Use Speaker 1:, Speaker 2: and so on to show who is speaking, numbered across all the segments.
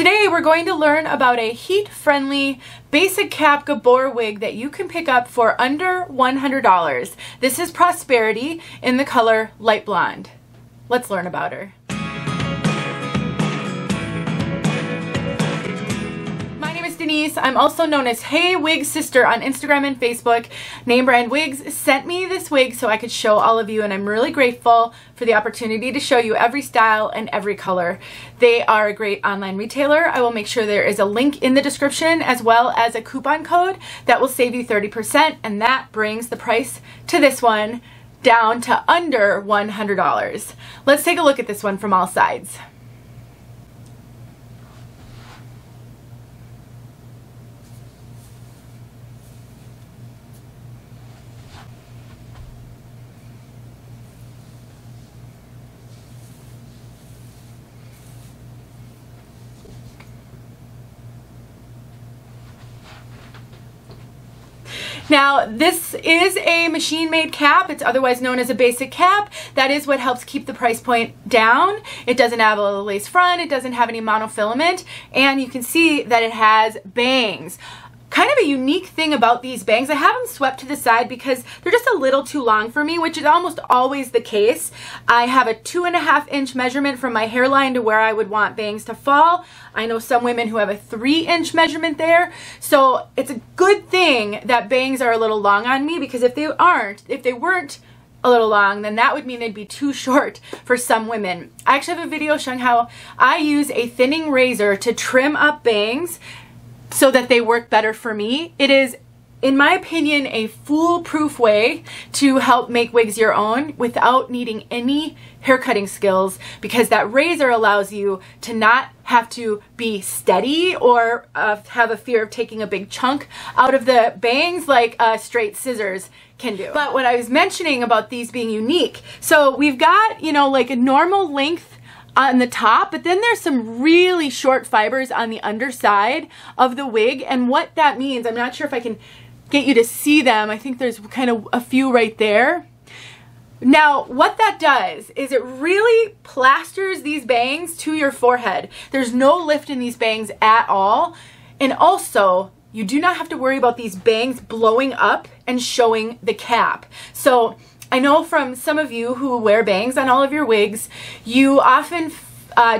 Speaker 1: Today we're going to learn about a heat-friendly basic cap Gabor wig that you can pick up for under $100. This is Prosperity in the color light blonde. Let's learn about her. Denise. I'm also known as Hey Wig Sister on Instagram and Facebook. Name Brand Wigs sent me this wig so I could show all of you, and I'm really grateful for the opportunity to show you every style and every color. They are a great online retailer. I will make sure there is a link in the description as well as a coupon code that will save you 30%, and that brings the price to this one down to under $100. Let's take a look at this one from all sides. Now, this is a machine-made cap. It's otherwise known as a basic cap. That is what helps keep the price point down. It doesn't have a lace front. It doesn't have any monofilament. And you can see that it has bangs. Kind of a unique thing about these bangs, I have them swept to the side because they're just a little too long for me, which is almost always the case. I have a 2.5 inch measurement from my hairline to where I would want bangs to fall. I know some women who have a 3 inch measurement there. So it's a good thing that bangs are a little long on me, because if they weren't a little long, then that would mean they'd be too short for some women. I actually have a video showing how I use a thinning razor to trim up bangs so that they work better for me. It is, in my opinion, a foolproof way to help make wigs your own without needing any haircutting skills, because that razor allows you to not have to be steady or have a fear of taking a big chunk out of the bangs like straight scissors can do. But what I was mentioning about these being unique, so we've got, you know, like a normal length on the top, but then there's some really short fibers on the underside of the wig, and what that means, I'm not sure if I can get you to see them. I think there's kind of a few right there. Now, what that does is it really plasters these bangs to your forehead. There's no lift in these bangs at all, and also you do not have to worry about these bangs blowing up and showing the cap. So I know from some of you who wear bangs on all of your wigs, you often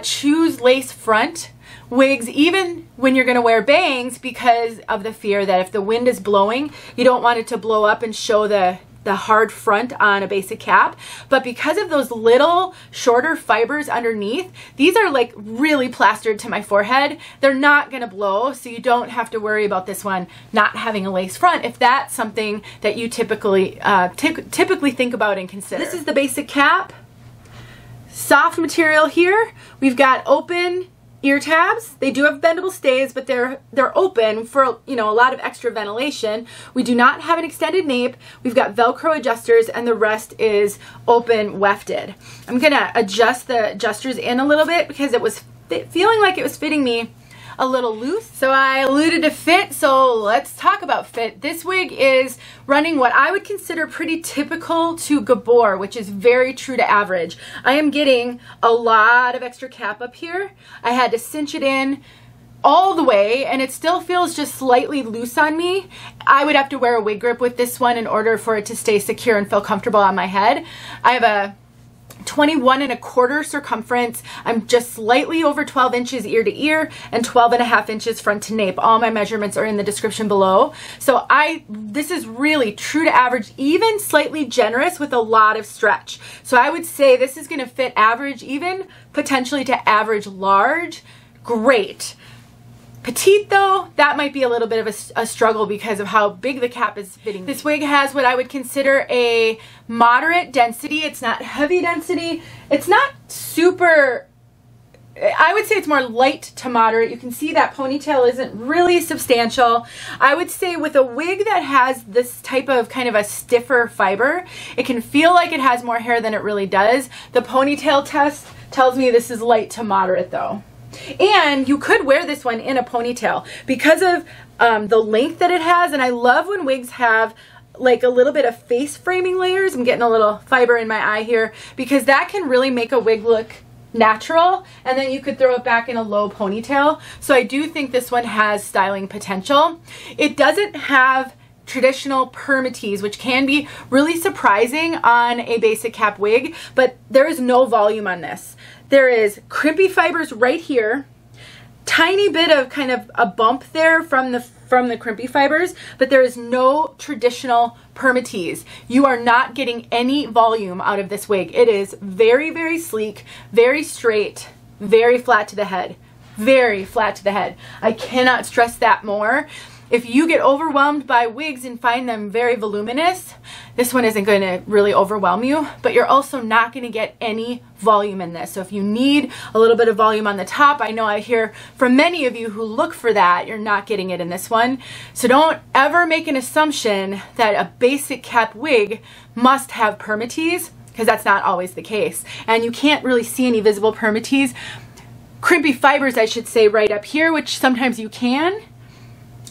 Speaker 1: choose lace front wigs even when you're going to wear bangs, because of the fear that if the wind is blowing, you don't want it to blow up and show the hard front on a basic cap. But because of those little shorter fibers underneath, these are like really plastered to my forehead. They're not gonna blow, so you don't have to worry about this one not having a lace front if that's something that you typically think about and consider. This is the basic cap. Soft material here. We've got open ear tabs. They do have bendable stays, but they're open for, you know, a lot of extra ventilation. We do not have an extended nape. We've got Velcro adjusters, and the rest is open wefted. I'm gonna adjust the adjusters in a little bit because it was feeling like it was fitting me a little loose. So I alluded to fit, so let's talk about fit. This wig is running what I would consider pretty typical to Gabor, which is very true to average. I am getting a lot of extra cap up here. I had to cinch it in all the way, and it still feels just slightly loose on me. I would have to wear a wig grip with this one in order for it to stay secure and feel comfortable on my head. I have a 21.25 circumference. I'm just slightly over 12 inches ear to ear and 12.5 inches front to nape. All my measurements are in the description below. So this is really true to average, even slightly generous with a lot of stretch. So I would say this is going to fit average, even potentially to average large. Great. Petite though, that might be a little bit of a struggle because of how big the cap is fitting. This wig has what I would consider a moderate density. It's not heavy density. It's not super, I would say it's more light to moderate. You can see that ponytail isn't really substantial. I would say with a wig that has this type of kind of a stiffer fiber, it can feel like it has more hair than it really does. The ponytail test tells me this is light to moderate though. And you could wear this one in a ponytail because of the length that it has. And I love when wigs have like a little bit of face framing layers. I'm getting a little fiber in my eye here because that can really make a wig look natural, and then you could throw it back in a low ponytail. So I do think this one has styling potential. It doesn't have traditional Permatease, which can be really surprising on a basic cap wig, but there is no volume on this. There is crimpy fibers right here, tiny bit of kind of a bump there from the crimpy fibers, but there is no traditional Permatease. You are not getting any volume out of this wig. It is very, very sleek, very straight, very flat to the head. Very flat to the head. I cannot stress that more. If you get overwhelmed by wigs and find them very voluminous, this one isn't going to really overwhelm you, but you're also not going to get any volume in this. So if you need a little bit of volume on the top, I know I hear from many of you who look for that, you're not getting it in this one. So don't ever make an assumption that a basic cap wig must have Permatease, because that's not always the case. And you can't really see any visible Permatease. Crimpy fibers, I should say, right up here, which sometimes you can.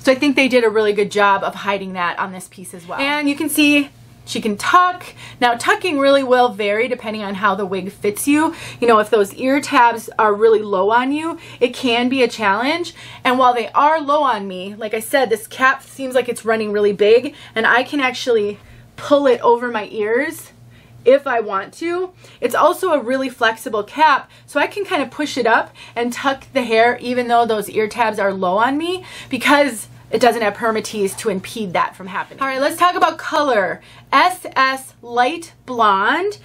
Speaker 1: So I think they did a really good job of hiding that on this piece as well. And you can see she can tuck. Now tucking really will vary depending on how the wig fits you. You know, if those ear tabs are really low on you, it can be a challenge. And while they are low on me, like I said, this cap seems like it's running really big, and I can actually pull it over my ears if I want to. It's also a really flexible cap, so I can kind of push it up and tuck the hair even though those ear tabs are low on me, because it doesn't have Permatease to impede that from happening. All right, let's talk about color. SS Light Blonde.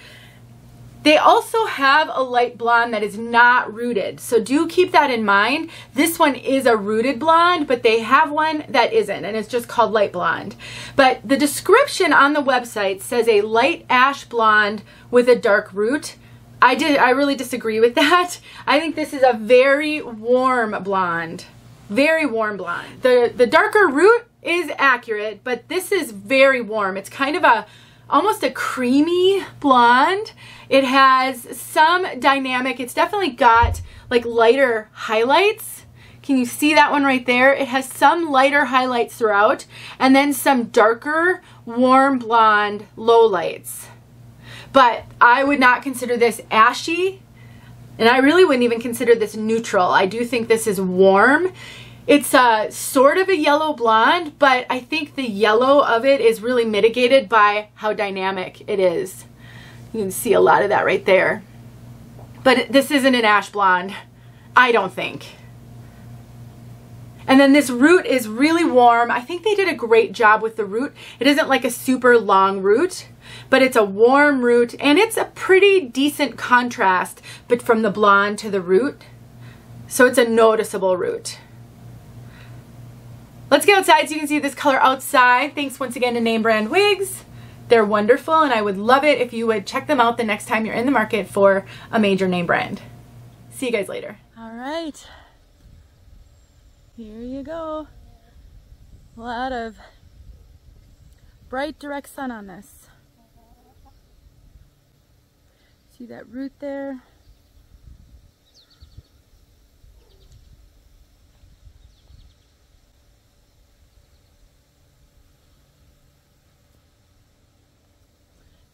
Speaker 1: They also have a light blonde that is not rooted, so do keep that in mind. This one is a rooted blonde, but they have one that isn't, and it's just called light blonde. But the description on the website says a light ash blonde with a dark root. I really disagree with that. I think this is a very warm blonde. Very warm blonde. The darker root is accurate, but this is very warm. It's kind of almost a creamy blonde. It has some dynamic. It's definitely got like lighter highlights. Can you see that one right there? It has some lighter highlights throughout, and then some darker warm blonde lowlights. But I would not consider this ashy, and I really wouldn't even consider this neutral. I do think this is warm. It's sort of a yellow blonde, but I think the yellow of it is really mitigated by how dynamic it is. You can see a lot of that right there. But this isn't an ash blonde, I don't think. And then this root is really warm. I think they did a great job with the root. It isn't like a super long root, but it's a warm root, and it's a pretty decent contrast but from the blonde to the root. So it's a noticeable root. Let's get outside so you can see this color outside. Thanks once again to Name Brand Wigs. They're wonderful, and I would love it if you would check them out the next time you're in the market for a major name brand. See you guys later. All right. Here you go. A lot of bright direct sun on this. See that root there?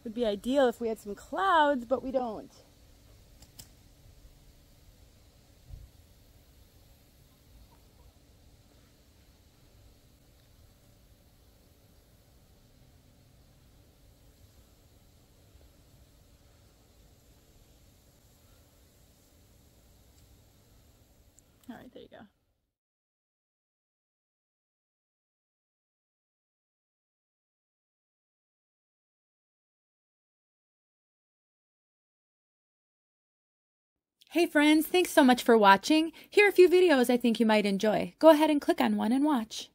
Speaker 1: Would be ideal if we had some clouds, but we don't. All right, there you go. Hey friends, thanks so much for watching. Here are a few videos I think you might enjoy. Go ahead and click on one and watch.